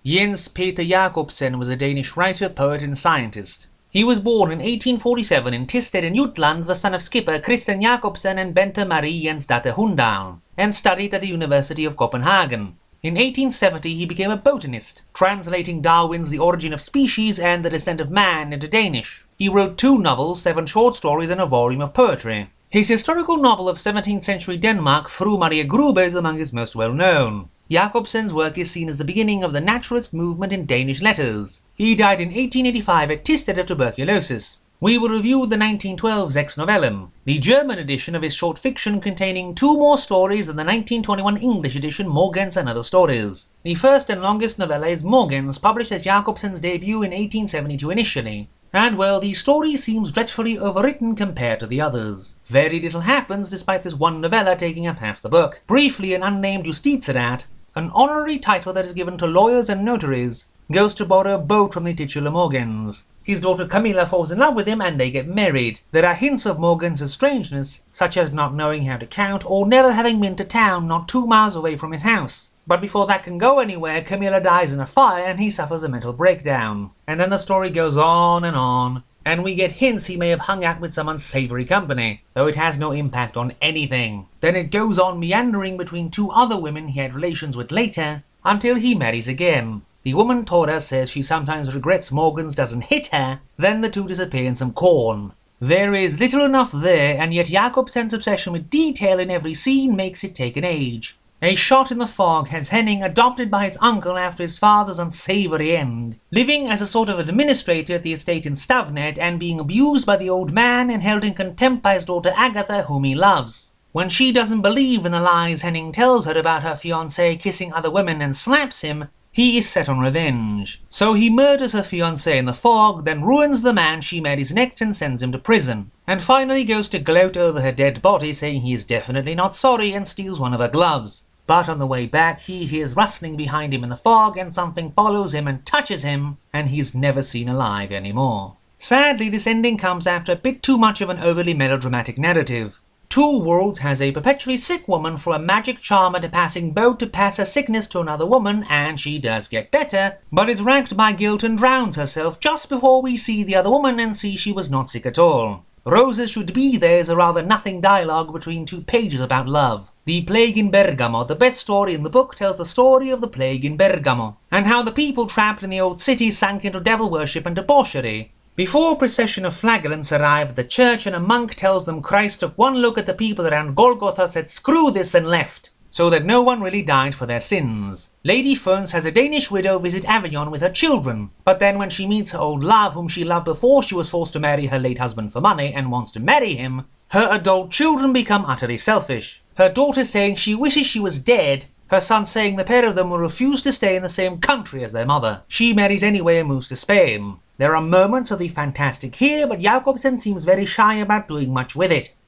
Peter Jacobsen was a Danish writer, poet and scientist. He was born in 1847 in Tisted in Jutland, the son of skipper Christian Jacobsen and Bente Marie Jensdatter Hundal, and studied at the University of Copenhagen. In 1870 he became a botanist, translating Darwin's The Origin of Species and The Descent of Man into Danish. He wrote 2 novels, 7 short stories and a volume of poetry. His historical novel of 17th century Denmark, Fru Maria Grube, is among his most well-known. Jacobsen's work is seen as the beginning of the naturalist movement in Danish letters. He died in 1885 at Tisted of tuberculosis. We will review the 1912 Sechs Novellen, the German edition of his short fiction containing 2 more stories than the 1921 English edition Morgens and Other Stories. The first and longest novella is Morgens, published as Jacobsen's debut in 1872 initially. And well, the story seems dreadfully overwritten compared to the others. Very little happens despite this one novella taking up half the book. Briefly, an unnamed justitiarat, an honorary title that is given to lawyers and notaries, goes to borrow a boat from the titular Morgens. His daughter Camilla falls in love with him and they get married. There are hints of Morgens' strangeness, such as not knowing how to count or never having been to town not 2 miles away from his house. But before that can go anywhere, Camilla dies in a fire and he suffers a mental breakdown. And then the story goes on, and we get hints he may have hung out with some unsavory company, though it has no impact on anything. Then it goes on meandering between 2 other women he had relations with later, until he marries again. The woman Tora says she sometimes regrets Morgens doesn't hit her, then the 2 disappear in some corn. There is little enough there, and yet Jacobsen's obsession with detail in every scene makes it take an age. A shot in the fog has Henning adopted by his uncle after his father's unsavory end, living as a sort of administrator at the estate in Stavnet and being abused by the old man and held in contempt by his daughter Agatha, whom he loves. When she doesn't believe in the lies Henning tells her about her fiancé kissing other women and slaps him, he is set on revenge. So he murders her fiancé in the fog, then ruins the man she marries next and sends him to prison, and finally goes to gloat over her dead body, saying he is definitely not sorry, and steals one of her gloves. But on the way back he hears rustling behind him in the fog and something follows him and touches him, and he's never seen alive anymore. Sadly, this ending comes after a bit too much of an overly melodramatic narrative. Two Worlds has a perpetually sick woman for a magic charm at a passing boat to pass her sickness to another woman, and she does get better, but is racked by guilt and drowns herself just before we see the other woman and see she was not sick at all. Roses Should Be There is a rather nothing dialogue between 2 pages about love. The Plague in Bergamo, the best story in the book, tells the story of the plague in Bergamo, and how the people trapped in the old city sank into devil worship and debauchery. Before a procession of flagellants arrive at the church and a monk tells them Christ took one look at the people around Golgotha, said screw this and left, so that no one really died for their sins. Lady Ferns has a Danish widow visit Avignon with her children, but then when she meets her old love whom she loved before she was forced to marry her late husband for money and wants to marry him, her adult children become utterly selfish. Her daughter saying she wishes she was dead, her son saying the pair of them will refuse to stay in the same country as their mother. She marries anyway and moves to Spain. There are moments of the fantastic here, but Jacobsen seems very shy about doing much with it.